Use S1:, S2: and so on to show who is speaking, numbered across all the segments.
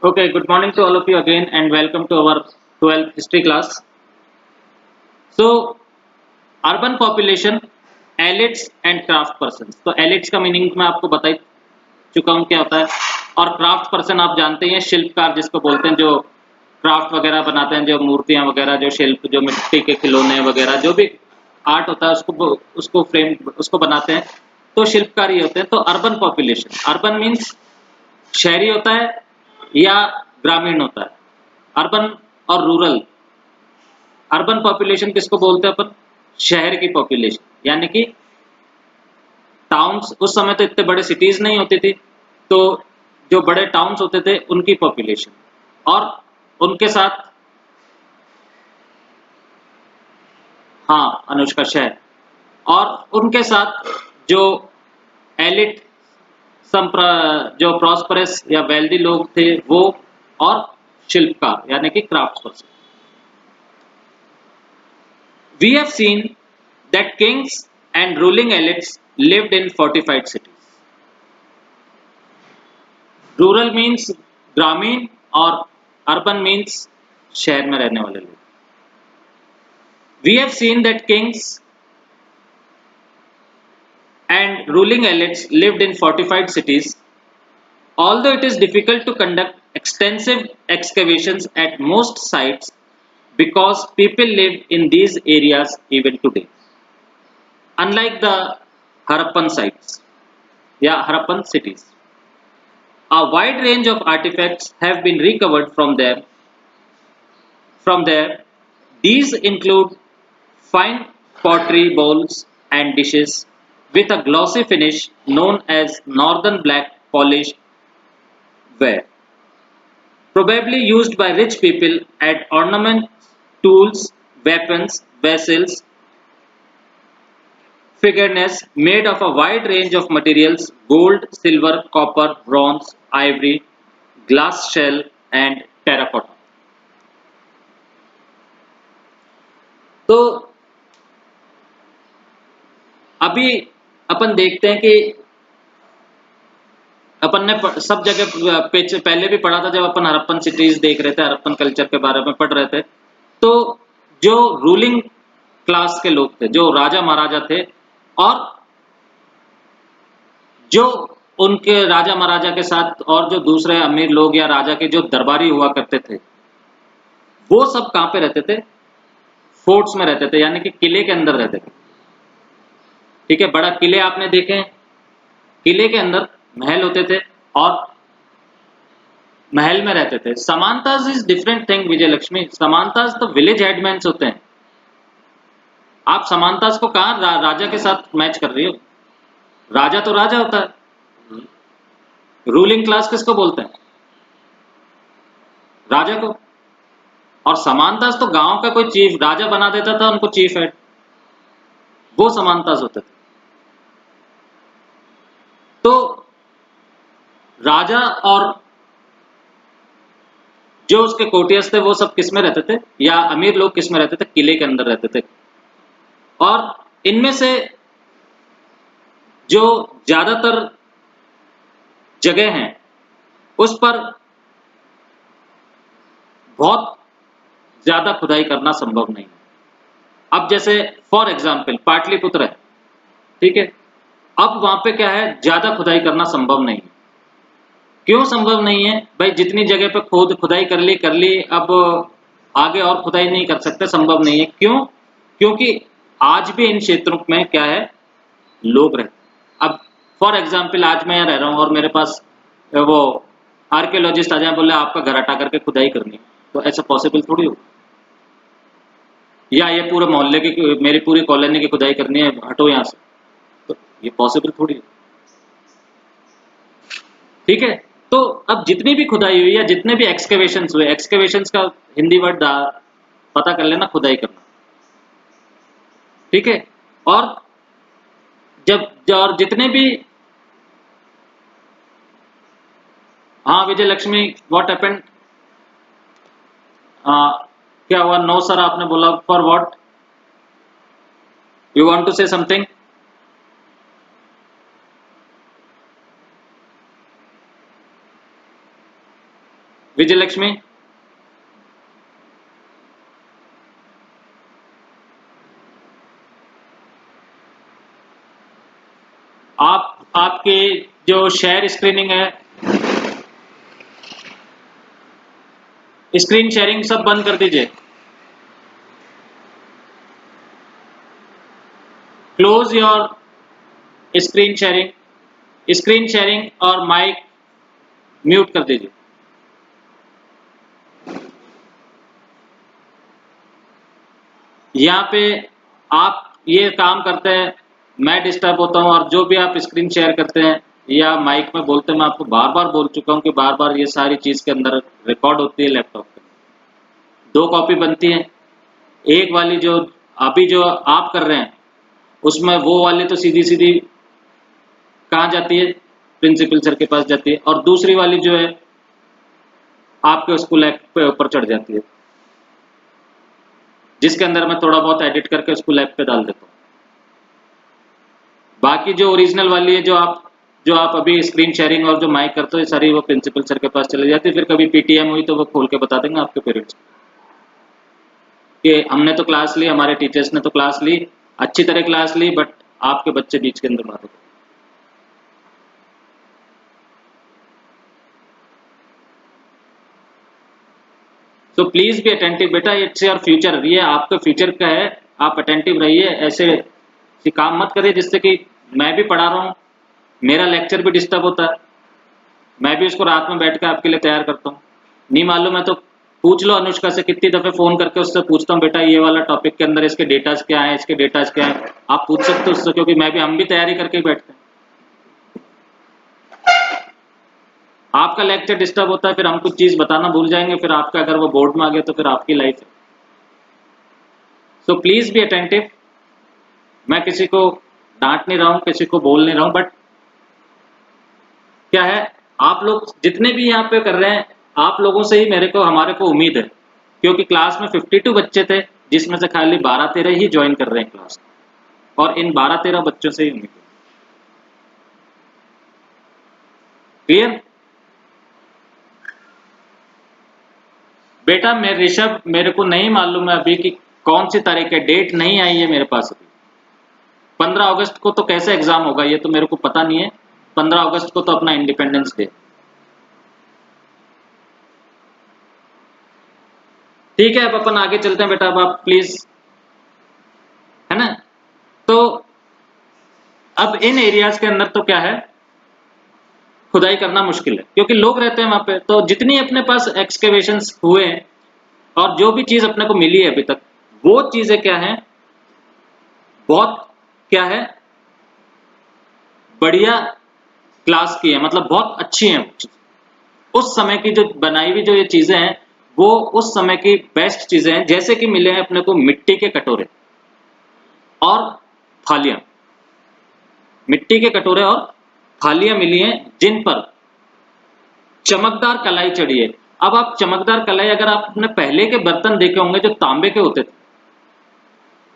S1: Okay, good morning to all of you again and welcome to our 12th history class. So, urban population, elites and craft persons. तो elites का meaning मैं आपको बता ही चुका हूँ क्या होता है और क्राफ्ट पर्सन आप जानते हैं शिल्पकार जिसको बोलते हैं जो क्राफ्ट वगैरह बनाते हैं जो मूर्तियाँ वगैरह जो शिल्प जो मिट्टी के खिलौने वगैरह जो भी आर्ट होता है उसको फ्रेम उसको बनाते हैं तो शिल्पकार ही होते हैं। तो अर्बन पॉपुलेशन अर्बन मीन्स शहरी होता है या ग्रामीण होता है। अर्बन और रूरल अर्बन पॉपुलेशन किसको बोलते हैं अपन शहर की पॉपुलेशन यानी कि टाउन्स उस समय तो इतने बड़े सिटीज नहीं होती थी तो जो बड़े टाउन्स होते थे उनकी पॉपुलेशन और उनके साथ हाँ अनुष्का शहर और उनके साथ जो एलिट जो प्रॉस्परस या वेल्दी लोग थे वो और शिल्पकार यानी कि craft person. We have seen that kings and ruling elites lived in fortified cities. Rural means ग्रामीण और urban means शहर में रहने वाले लोग। We have seen that kings and ruling elites lived in fortified cities. Although it is difficult to conduct extensive excavations at most sites because people lived in these areas even today. Unlike the Harappan sites, Harappan cities. A wide range of artifacts have been recovered from there. From there, these include fine pottery bowls and dishes with a glossy finish known as northern black polished ware, probably used by rich people as ornaments, tools, weapons, vessels, figurenes made of a wide range of materials gold, silver, copper, bronze, ivory, glass shell, and terracotta. तो अभी अपन देखते हैं कि अपन ने सब जगह पहले भी पढ़ा था जब अपन हड़प्पन सिटीज देख रहे थे हड़प्पन कल्चर के बारे में पढ़ रहे थे तो जो रूलिंग क्लास के लोग थे जो राजा महाराजा थे और जो उनके राजा महाराजा के साथ और जो दूसरे अमीर लोग या राजा के जो दरबारी हुआ करते थे वो सब कहाँ पे रहते थे फोर्ट्स में रहते थे यानी कि किले के अंदर रहते थे। ठीक है बड़ा किले आपने देखे हैं किले के अंदर महल होते थे और महल में रहते थे। समांताज इज डिफरेंट थिंग विजय लक्ष्मी समांताज तो विलेज हेडमैन्स होते हैं। आप समांताज को कहा राजा के साथ मैच कर रही हो। राजा तो राजा होता है रूलिंग क्लास किसको बोलते हैं राजा को और समांताज तो गांव का कोई चीफ राजा बना देता था उनको चीफ हेड वो समांताज होते थे। तो राजा और जो उसके कोटियर्स थे वो सब किस में रहते थे या अमीर लोग किस में रहते थे किले के अंदर रहते थे और इनमें से जो ज्यादातर जगह हैं उस पर बहुत ज्यादा खुदाई करना संभव नहीं है। अब जैसे फॉर एग्जाम्पल पाटलिपुत्र है ठीक है अब वहां पे क्या है ज्यादा खुदाई करना संभव नहीं है। क्यों संभव नहीं है भाई जितनी जगह पे खुदाई कर ली अब आगे और खुदाई नहीं कर सकते संभव नहीं है। क्यों क्योंकि आज भी इन क्षेत्रों में क्या है लोग रहते। अब फॉर एग्जाम्पल आज मैं यहाँ रह रहा हूँ और मेरे पास वो आर्कियोलॉजिस्ट आ जाए बोले आपका घर हटा करके खुदाई करनी तो ऐसा पॉसिबल थोड़ी हो या ये पूरे मोहल्ले की मेरी पूरी कॉलोनी की खुदाई करनी है हटो यहाँ से तो ये पॉसिबल थोड़ी है। ठीक है तो अब जितनी भी खुदाई हुई या जितने भी एक्सकेवेशंस हुए एक्सकेवेशंस का हिंदी वर्ड पता कर लेना खुदाई करना। ठीक है और और जितने भी हाँ विजय लक्ष्मी व्हाट हैपेंड क्या हुआ नो सर आपने बोला for what you want to say something. Vijayalakshmi, आप आपके जो शेयर स्क्रीनिंग है, स्क्रीन शेयरिंग सब बंद कर दीजिए। क्लोज योर स्क्रीन शेयरिंग और माइक म्यूट कर दीजिए। यहाँ पे आप ये काम करते हैं, मैं डिस्टर्ब होता हूँ, और जो भी आप स्क्रीन शेयर करते हैं या माइक में बोलते हैं, मैं आपको बार बार बोल चुका हूँ कि बार बार ये सारी चीज़ के अंदर रिकॉर्ड होती है लैपटॉप पे। 2 कॉपी बनती है, एक वाली जो अभी जो आप कर रहे हैं उसमें वो वाली तो सीधी सीधी कहाँ जाती है, प्रिंसिपल सर के पास जाती है, और दूसरी वाली जो है आपके स्कूल ऐप पे ऊपर चढ़ जाती है, जिसके अंदर मैं थोड़ा बहुत एडिट करके स्कूल ऐप पे डाल देता हूँ। बाकी जो ओरिजिनल वाली है, जो आप अभी स्क्रीन शेयरिंग और जो माइक करते हो, सारी वो प्रिंसिपल सर के पास चले जाती है। फिर कभी पीटीएम हुई तो वो खोल के बता देंगे आपके पेरेंट्स कि हमने तो क्लास ली, हमारे टीचर्स ने तो क्लास ली, अच्छी तरह क्लास ली, बट आपके बच्चे बीच के अंदर बात। सो प्लीज बी अटेंटिव बेटा, इट्स योर फ्यूचर, ये आपके फ्यूचर का है, आप अटेंटिव रहिए। ऐसे काम मत करिए जिससे कि मैं भी पढ़ा रहा हूँ, मेरा लेक्चर भी डिस्टर्ब होता है, मैं भी उसको रात में बैठ कर आपके लिए तैयार करता हूँ। नहीं मालूम है तो पूछ लो अनुष्का से, कितनी दफे फोन करके उससे पूछता हूँ बेटा ये वाला टॉपिक के अंदर इसके डेटाज क्या है, इसके डेटाज क्या है, आप पूछ सकते हो उससे, क्योंकि मैं भी हम भी तैयारी करके ही बैठते हैं। आपका लेक्चर डिस्टर्ब होता है, फिर हम कुछ चीज बताना भूल जाएंगे, फिर आपका अगर वो बोर्ड में आ गया तो फिर आपकी लाइफ है। So please be attentive. मैं किसी को डांट नहीं रहा हूं, किसी को बोल नहीं रहा हूं, बट क्या है, आप लोग जितने भी यहाँ पे कर रहे हैं, आप लोगों से ही हमारे को उम्मीद है, क्योंकि क्लास में 52 बच्चे थे, जिसमें से खाली 12-13 ही ज्वाइन कर रहे हैं क्लास, और इन 12-13 बच्चों से ही उम्मीद है। क्लियर बेटा? मैं ऋषभ, मेरे को नहीं मालूम है अभी कि कौन सी तारीख है, डेट नहीं आई है मेरे पास अभी। 15 अगस्त को तो कैसे एग्जाम होगा ये तो मेरे को पता नहीं है। 15 अगस्त को तो अपना इंडिपेंडेंस डे। ठीक है, अब अपन आगे चलते हैं बेटा, अब आप प्लीज, है ना। तो अब इन एरियाज के अंदर तो क्या है, खुदाई करना मुश्किल है, क्योंकि लोग रहते हैं वहां पे। तो जितनी अपने पास एक्सकेवेशंस हुए हैं और जो भी चीज अपने को मिली है अभी तक, वो चीजें क्या है, बहुत क्या है, बढ़िया क्लास की है, मतलब बहुत अच्छी है वो चीज। उस समय की जो बनाई हुई जो ये चीजें हैं, वो उस समय की बेस्ट चीजें हैं। जैसे कि मिले हैं अपने को मिट्टी के कटोरे और थालियां, मिट्टी के कटोरे और थालियां मिली हैं जिन पर चमकदार कलाई चढ़ी है। अब आप चमकदार कलाई, अगर आपने पहले के बर्तन देखे होंगे जो तांबे के होते थे,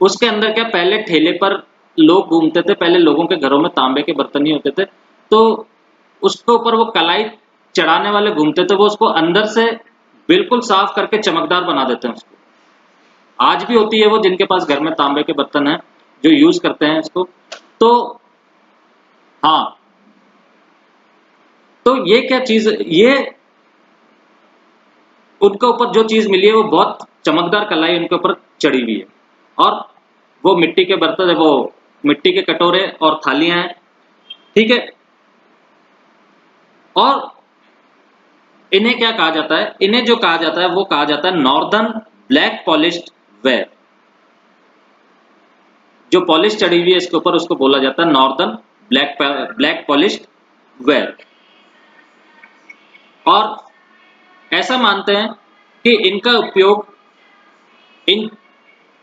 S1: उसके अंदर क्या, पहले ठेले पर लोग घूमते थे, पहले लोगों के घरों में तांबे के बर्तन ही होते थे, तो उसके ऊपर वो कलाई चढ़ाने वाले घूमते थे, वो उसको अंदर से बिल्कुल साफ करके चमकदार बना देते हैं उसको। आज भी होती है वो, जिनके पास घर में तांबे के बर्तन हैं, जो यूज करते हैं इसको। तो हाँ, तो ये क्या चीज, ये उनके ऊपर जो चीज मिली है वो बहुत चमकदार कलाई उनके ऊपर चढ़ी हुई है, और वो मिट्टी के बर्तन है, वो मिट्टी के कटोरे और थालियां हैं, ठीक है। और इन्हें क्या कहा जाता है, इन्हें जो कहा जाता है वो कहा जाता है नॉर्दर्न ब्लैक पॉलिश्ड वेयर। जो पॉलिश चढ़ी हुई है इसके ऊपर, उसको बोला जाता है नॉर्दर्न ब्लैक पॉलिश्ड वेयर। और ऐसा मानते हैं कि इनका उपयोग इन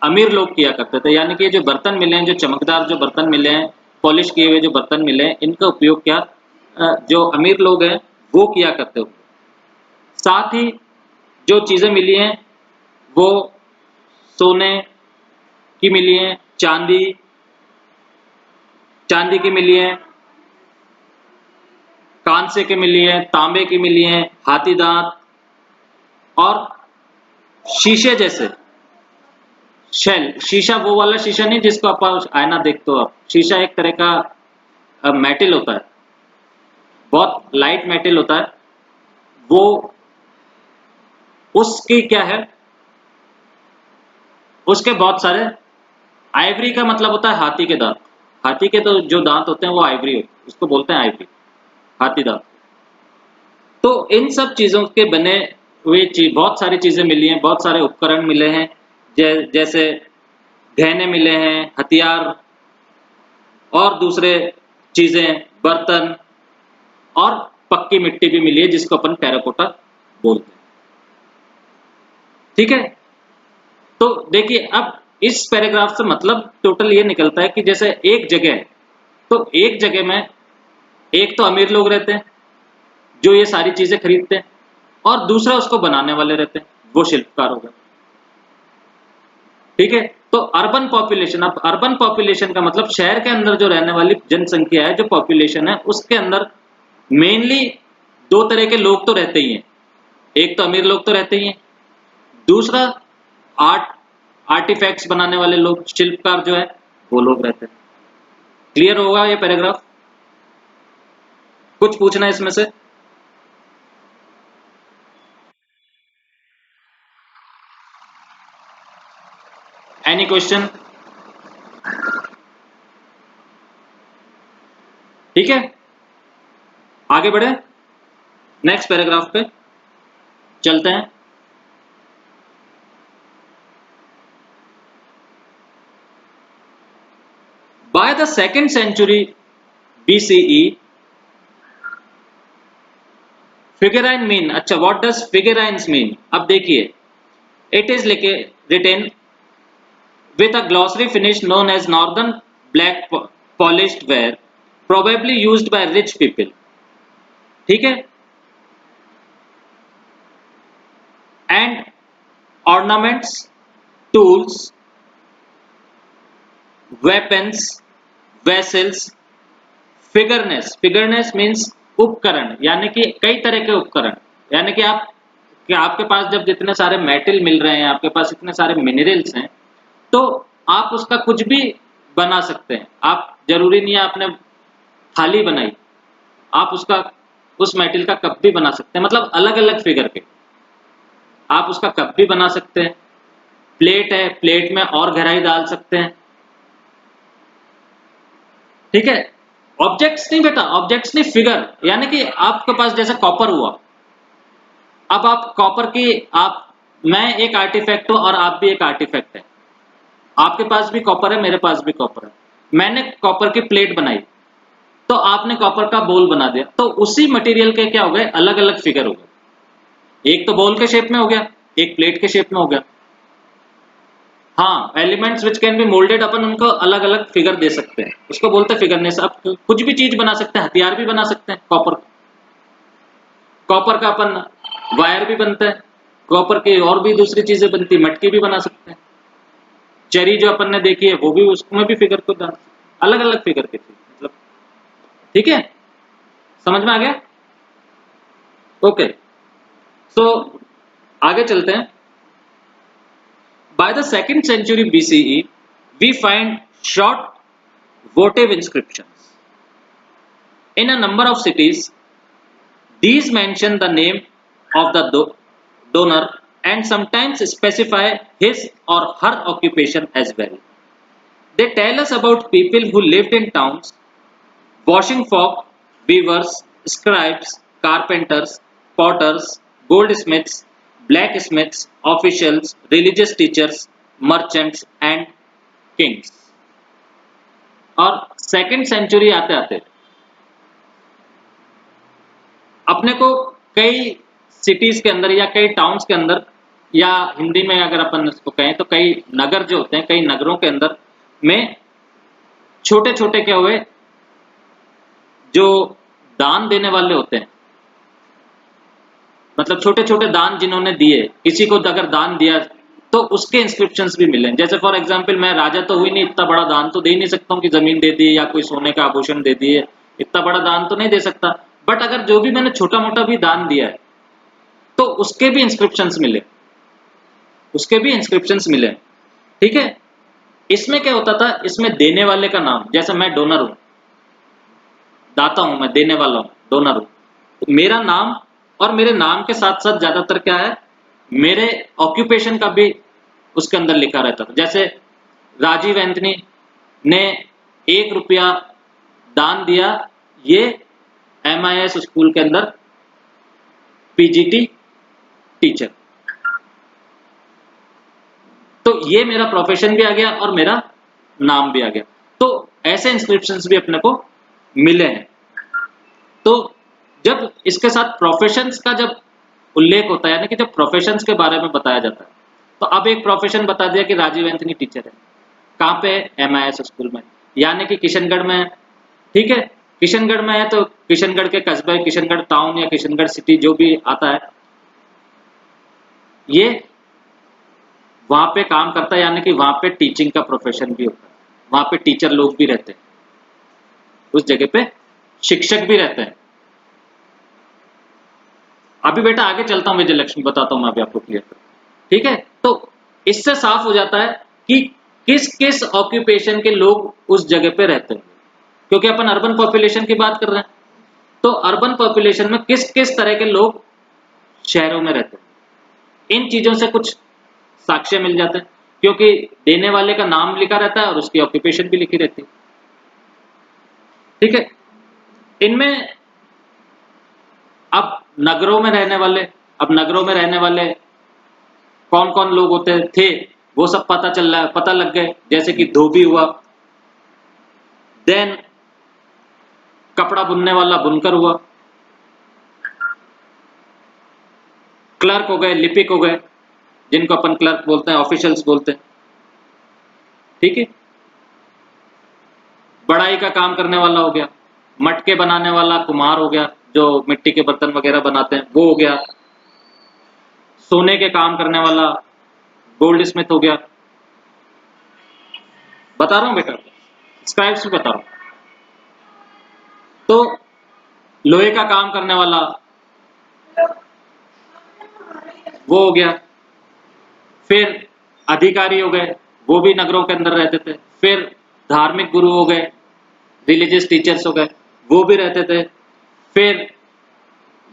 S1: अमीर लोग किया करते थे, यानी कि जो बर्तन मिले हैं, जो चमकदार जो बर्तन मिले हैं, पॉलिश किए हुए जो बर्तन मिले हैं, इनका उपयोग क्या, जो अमीर लोग हैं वो किया करते हो। साथ ही जो चीजें मिली हैं वो सोने की मिली हैं, चांदी की मिली है, कांसे की मिली है, तांबे की मिली है, हाथी दांत, और शीशे जैसे शेल, शीशा वो वाला शीशा नहीं जिसको आप आईना देखते हो आप, शीशा एक तरह का मेटल होता है, बहुत लाइट मेटल होता है वो, उसकी क्या है, उसके बहुत सारे, आइवरी का मतलब होता है हाथी के दांत, हाथी के तो जो दांत होते हैं वो आइवरी होते हैं, उसको बोलते हैं आइवरी, हाथी दांत। तो इन सब चीजों के बने हुए चीज, बहुत सारी चीजें मिली हैं, बहुत सारे उपकरण मिले हैं, जैसे गहने मिले हैं, हथियार और दूसरे चीजें, बर्तन, और पक्की मिट्टी भी मिली है जिसको अपन टेराकोटा बोलते हैं। ठीक है, तो देखिए अब इस पैराग्राफ से मतलब टोटल ये निकलता है कि जैसे एक जगह है, तो एक जगह में एक तो अमीर लोग रहते हैं जो ये सारी चीजें खरीदते हैं, और दूसरा उसको बनाने वाले रहते हैं, वो शिल्पकार हो गए। ठीक है, तो अर्बन पॉपुलेशन, अब अर्बन पॉपुलेशन का मतलब शहर के अंदर जो रहने वाली जनसंख्या है, जो पॉपुलेशन है, उसके अंदर मेनली दो तरह के लोग तो रहते ही हैं, एक तो अमीर लोग तो रहते ही हैं, दूसरा आर्ट आर्टिफैक्ट्स बनाने वाले लोग, शिल्पकार जो है वो लोग रहते हैं। क्लियर होगा ये पैराग्राफ? कुछ पूछना है इसमें से? Any question? ठीक है, आगे बढ़े, नेक्स्ट पैराग्राफ पे चलते हैं। By the second century BCE, figurine mean, अच्छा व्हाट डज फिगराइंस मीन, अब देखिए, इट इज लिखे written with a glossary finish known as northern black polished ware, probably used by rich people। ठीक है, and ornaments, tools, weapons, vessels, figureness, figureness means उपकरण, यानी कि कई तरह के उपकरण, यानी कि आपके पास जब जितने सारे मेटल मिल रहे हैं, आपके पास इतने सारे मिनरल्स हैं, तो आप उसका कुछ भी बना सकते हैं। आप जरूरी नहीं है आपने थाली बनाई, आप उसका उस मेटल का कप भी बना सकते हैं, मतलब अलग अलग फिगर के आप उसका कप भी बना सकते हैं। प्लेट है, प्लेट में और गहराई डाल सकते हैं। ठीक है, ऑब्जेक्ट्स नहीं बेटा, ऑब्जेक्ट्स नहीं, फिगर, यानी कि आपके पास जैसे कॉपर हुआ, अब आप कॉपर की, आप, मैं एक आर्टिफैक्ट हूं और आप भी एक आर्टिफैक्ट है, आपके पास भी कॉपर है, मेरे पास भी कॉपर है, मैंने कॉपर की प्लेट बनाई, तो आपने कॉपर का बोल बना दिया, तो उसी मटेरियल के क्या हो गए, अलग अलग फिगर हो गए, एक तो बॉल के शेप में हो गया, एक प्लेट के शेप में हो गया। हाँ, elements which can be moulded, अपन उनको अलग अलग फिगर दे सकते हैं, उसको बोलते हैं फिगरनेस। अब कुछ भी चीज बना सकते हैं, हथियार भी बना सकते हैं, कॉपर का अपन वायर भी बनता है, कॉपर की और भी दूसरी चीजें बनती है, मटकी भी बना सकते हैं, चेरी जो अपन ने देखी है वो भी, उसमें भी फिगर को डाल, अलग अलग फिगर के चीज मतलब। ठीक है, समझ में आ गया? ओके, सो आगे चलते हैं। By the 2nd century BCE, we find short votive inscriptions in a number of cities. These mention the name of the donor and sometimes specify his or her occupation as well. They tell us about people who lived in towns: washing folk, weavers, scribes, carpenters, potters, goldsmiths, blacksmiths, officials, religious teachers, merchants, and kings। और second century आते आते अपने को कई cities के अंदर या कई टाउन्स के अंदर, या हिंदी में अगर अपन इसको कहें तो कई नगर जो होते हैं, कई नगरों के अंदर में छोटे छोटे क्या हुए, जो दान देने वाले होते हैं, मतलब छोटे छोटे दान जिन्होंने दिए, किसी को अगर दान दिया तो उसके इंस्क्रिप्शंस भी मिले। जैसे फॉर एग्जांपल, मैं राजा तो हुई नहीं, इतना बड़ा दान तो दे ही नहीं सकता हूँ कि जमीन दे दी या कोई सोने का आभूषण दे दिए, इतना बड़ा दान तो नहीं दे सकता, बट अगर जो भी मैंने छोटा मोटा भी दान दिया है, तो तो उसके भी इंस्क्रिप्शंस मिले, उसके भी इंस्क्रिप्शंस मिले। ठीक है, इसमें क्या होता था, इसमें देने वाले का नाम, जैसे मैं डोनर हूं, दाता हूं, मैं देने वाला हूं, डोनर हूं, तो मेरा नाम और मेरे नाम के साथ साथ ज्यादातर क्या है, मेरे ऑक्यूपेशन का भी उसके अंदर लिखा रहता था। जैसे राजीव एंथनी ने 1 रुपया दान दिया, ये MIS स्कूल के अंदर PGT टीचर, तो ये मेरा प्रोफेशन भी आ गया और मेरा नाम भी आ गया। तो ऐसे इंस्क्रिप्शंस भी अपने को मिले हैं। तो जब इसके साथ प्रोफेशंस का जब उल्लेख होता है, यानी कि जब प्रोफेशंस के बारे में बताया जाता है, तो अब एक प्रोफेशन बता दिया कि राजीव एंथनी टीचर है, कहाँ पे है, MIS स्कूल में, यानी कि किशनगढ़ में है। ठीक है, किशनगढ़ में है तो किशनगढ़ के कस्बे, किशनगढ़ टाउन या किशनगढ़ सिटी जो भी आता है, ये वहां पे काम करता है, यानी कि वहां पे टीचिंग का प्रोफेशन भी होता है, वहां पे टीचर लोग भी रहते हैं, उस जगह पे शिक्षक भी रहते हैं। अभी बेटा आगे चलता हूं, विजयलक्ष्मी बताता हूं मैं अभी आपको क्लियर कर। ठीक है, तो इससे साफ हो जाता है कि किस किस ऑक्यूपेशन के लोग उस जगह पे रहते हैं, क्योंकि अपन अर्बन पॉपुलेशन की बात कर रहे हैं, तो अर्बन पॉपुलेशन में किस किस तरह के लोग शहरों में रहते हैं, इन चीजों से कुछ साक्ष्य मिल जाते हैं, क्योंकि देने वाले का नाम लिखा रहता है और उसकी ऑक्यूपेशन भी लिखी रहती है। ठीक है, इनमें अब नगरों में रहने वाले, अब नगरों में रहने वाले कौन कौन लोग होते थे, वो सब पता चल रहा है, पता लग गए, जैसे कि धोबी हुआ, देन कपड़ा बुनने वाला बुनकर हुआ, क्लर्क हो गए, लिपिक हो गए, जिनको अपन क्लर्क बोलते हैं, ऑफिशियल्स बोलते हैं। ठीक है, बढ़ाई का काम करने वाला हो गया, मटके बनाने वाला कुम्हार हो गया, जो मिट्टी के बर्तन वगैरह बनाते हैं वो हो गया, सोने के काम करने वाला गोल्ड स्मिथ हो गया, बता रहा हूं बेटा, स्क्राइब्स भी बता रहा हूं। तो लोहे का काम करने वाला वो हो गया, फिर अधिकारी हो गए, वो भी नगरों के अंदर रहते थे, फिर धार्मिक गुरु हो गए, रिलीजियस टीचर्स हो गए, वो भी रहते थे, फिर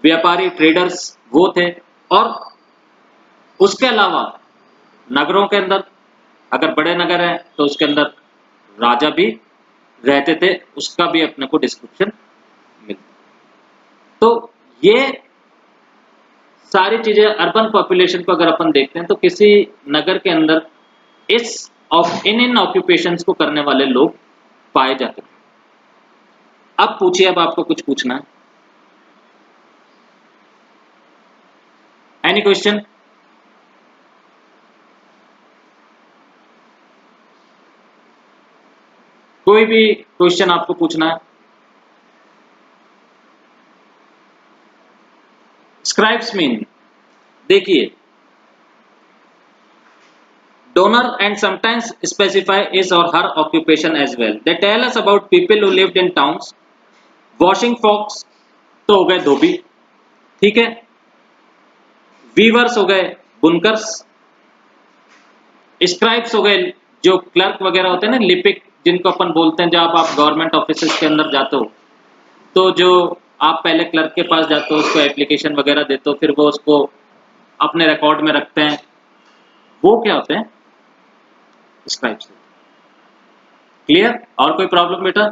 S1: व्यापारी ट्रेडर्स वो थे, और उसके अलावा नगरों के अंदर अगर बड़े नगर हैं तो उसके अंदर राजा भी रहते थे, उसका भी अपने को डिस्क्रिप्शन मिलता। तो ये सारी चीजें अर्बन पॉपुलेशन को अगर अपन देखते हैं, तो किसी नगर के अंदर इस इन ऑक्यूपेशंस को करने वाले लोग पाए जाते हैं। अब पूछिए, अब आपको कुछ पूछना है, एनी क्वेश्चन? कोई भी क्वेश्चन आपको पूछना है? स्क्राइब्स मीन, देखिए, donor and sometimes specify his or her occupation as well. They tell us about people who lived in towns. Washing fox तो हो गए धोबी, ठीक है, वीवर्स हो गए बुनकर्स, स्क्राइब्स हो गए जो क्लर्क वगैरह होते हैं ना, लिपिक जिनको अपन बोलते हैं, जब आप गवर्नमेंट ऑफिस के अंदर जाते हो तो जो आप पहले क्लर्क के पास जाते हो, उसको एप्लीकेशन वगैरह देते हो, फिर वो उसको अपने रिकॉर्ड में रखते हैं, वो क्या होते हैं, स्क्राइब्स। क्लियर? और कोई प्रॉब्लम बेटा?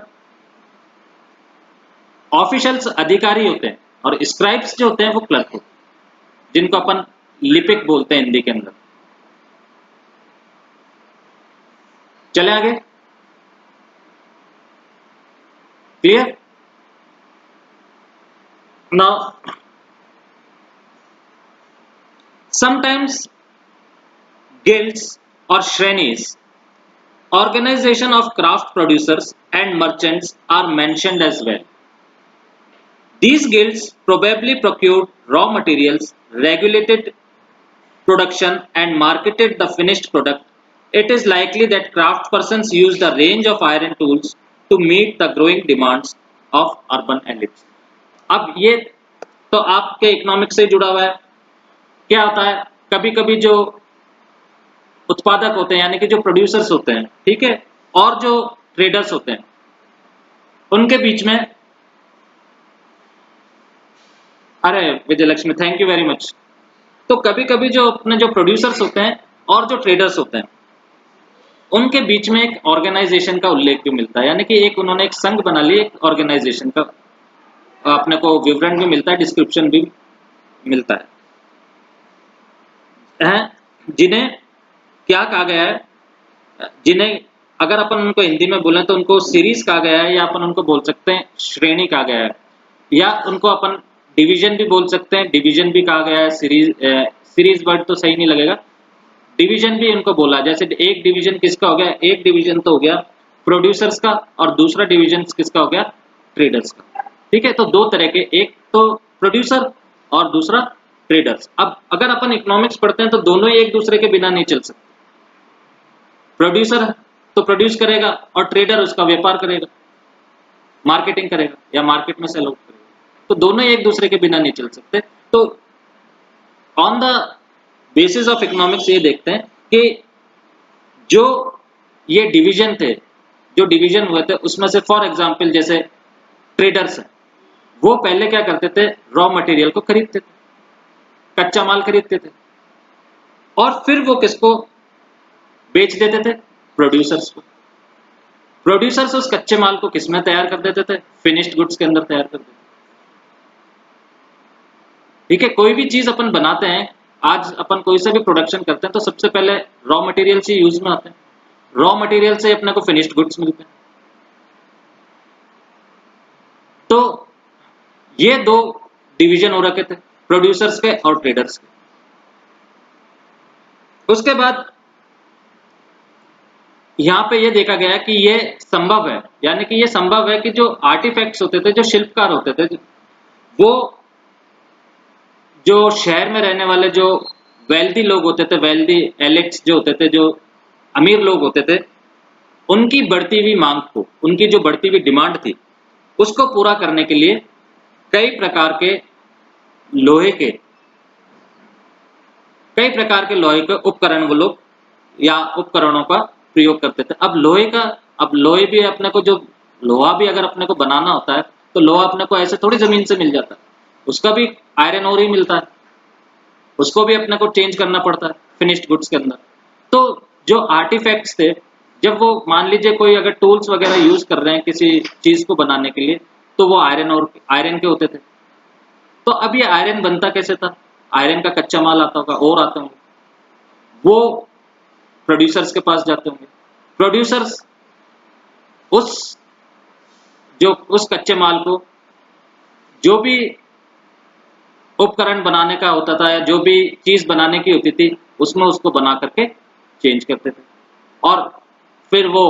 S1: ऑफिशियल्स अधिकारी होते हैं और स्क्राइब्स जो होते हैं वो क्लर्क होते हैं, जिनको अपन लिपिक बोलते हैं हिंदी के अंदर। चले आगे, clear? Now sometimes guilds or shrenis, organization of craft producers and merchants are mentioned as well. These guilds probably procured raw materials, regulated production and marketed the finished product. It is likely that craft persons used a range of iron tools to meet the growing demands of urban elites. अब ये तो आपके economics से जुड़ा हुआ है, क्या होता है, कभी कभी जो उत्पादक होते हैं यानी कि जो प्रोड्यूसर्स होते हैं, ठीक है, और जो ट्रेडर्स होते हैं, उनके बीच में, अरे Vijay Lakshmi thank you very much. तो कभी कभी जो अपने जो प्रोड्यूसर्स होते हैं और जो ट्रेडर्स होते हैं, उनके बीच में एक ऑर्गेनाइजेशन का उल्लेख भी मिलता है, यानी कि एक उन्होंने एक संघ बना लिया, एक ऑर्गेनाइजेशन का अपने को विवरण भी मिलता है, डिस्क्रिप्शन भी मिलता है, जिन्हें क्या कहा गया है, जिन्हें अगर अपन उनको हिंदी में बोलें तो उनको सीरीज कहा गया है, या अपन उनको बोल सकते हैं श्रेणी कहा गया है, या उनको अपन डिवीजन भी बोल सकते हैं, डिवीजन भी कहा गया है। सीरीज वर्ड तो सही नहीं लगेगा, डिवीजन भी उनको बोला। जैसे एक डिवीजन किसका हो गया, एक डिवीजन तो हो गया प्रोड्यूसर्स का, और दूसरा डिवीजन किसका हो गया, ट्रेडर्स का। ठीक है, तो दो तरह के, एक तो प्रोड्यूसर और दूसरा ट्रेडर्स। अब अगर अपन इकोनॉमिक्स पढ़ते हैं तो दोनों ही एक दूसरे के बिना नहीं चल सकते। प्रोड्यूसर तो प्रोड्यूस करेगा और ट्रेडर उसका व्यापार करेगा, मार्केटिंग करेगा या मार्केट में सेल आउट करेगा, तो दोनों एक दूसरे के बिना नहीं चल सकते। तो on the basis of economics ये देखते हैं कि जो ये डिवीजन थे, जो डिवीजन हुए थे, उसमें से फॉर एग्जांपल जैसे ट्रेडर्स हैं, वो पहले क्या करते थे, रॉ मटेरियल को खरीदते थे, कच्चा माल खरीदते थे, और फिर वो किसको बेच देते थे, प्रोड्यूसर्स को। प्रोड्यूसर्स उस कच्चे माल को किसमें तैयार कर देते थे, फिनिश्ड गुड्स के अंदर तैयार कर देते थे। ठीक है, कोई भी चीज अपन बनाते हैं, आज अपन कोई सा भी प्रोडक्शन करते हैं तो सबसे पहले रॉ मटेरियल से यूज में आते हैं, रॉ मटेरियल से अपने को फिनिश्ड गुड्स मिलते हैं। तो ये दो डिवीजन हो रखे थे, प्रोड्यूसर्स के और ट्रेडर्स के। उसके बाद यहाँ पे ये देखा गया कि ये संभव है, यानी कि ये संभव है कि जो आर्टिफैक्ट्स होते थे, जो शिल्पकार होते थे, वो जो शहर में रहने वाले जो वेल्दी लोग होते थे, वेल्दी एलिट्स जो होते थे, जो अमीर लोग होते थे, उनकी बढ़ती हुई मांग को, उनकी जो बढ़ती हुई डिमांड थी, उसको पूरा करने के लिए कई प्रकार के लोहे के लोहे के उपकरण वो लोग, या उपकरणों का प्रयोग करते थे। अब लोहे भी अपने को, जो लोहा भी अगर अपने को बनाना होता है तो लोहा अपने को ऐसे थोड़ी जमीन से मिल जाता है, उसका भी आयरन ओर ही मिलता है, उसको भी अपने को चेंज करना पड़ता है फिनिश्ड गुड्स के अंदर। तो जो आर्टिफैक्ट्स थे, जब वो मान लीजिए कोई अगर टूल्स वगैरह यूज कर रहे हैं किसी चीज को बनाने के लिए, तो वो आयरन के होते थे। तो अब ये आयरन बनता कैसे था, आयरन का कच्चा माल आता होगा, और आते होंगे, वो प्रोड्यूसर्स के पास जाते होंगे। प्रोड्यूसर्स उस उस कच्चे माल को, जो भी उपकरण बनाने का होता था या जो भी चीज बनाने की होती थी, उसमें उसको बना करके चेंज करते थे, और फिर वो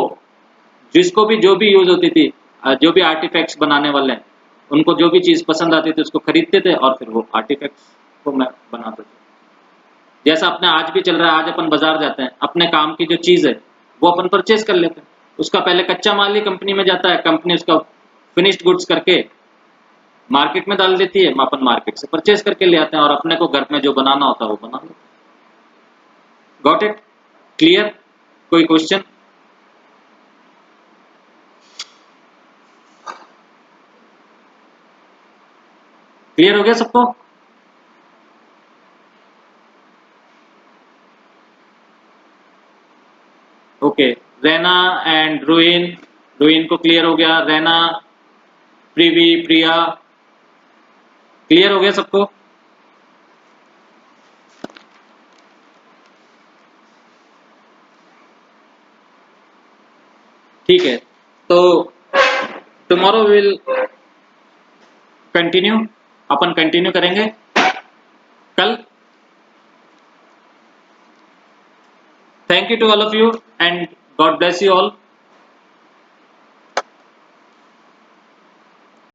S1: जिसको भी जो भी यूज होती थी, जो भी आर्टिफैक्ट्स बनाने वाले हैं, उनको जो भी चीज पसंद आती थी उसको खरीदते थे, और फिर वो आर्टिफैक्ट्स को बनाते थे। जैसा अपने आज भी चल रहा है, आज अपन बाजार जाते हैं, अपने काम की जो चीज है वो अपन परचेज कर लेते हैं, उसका पहले कच्चा माल ही कंपनी में जाता है, कंपनी उसका फिनिश्ड गुड्स करके मार्केट में डाल देती है, अपन मार्केट से परचेज करके ले आते हैं, और अपने को घर में जो बनाना होता है वो बना लेते हैं। Got it, clear? कोई क्वेश्चन? क्लियर हो गया सबको? Okay, Raina and ruin, ruin को क्लियर हो गया, रैना, प्रीवी, प्रिया, क्लियर हो गया सबको? ठीक है, तो टुमारो विल कंटिन्यू, अपन कंटिन्यू करेंगे कल। Thank you to all of you and God bless you all.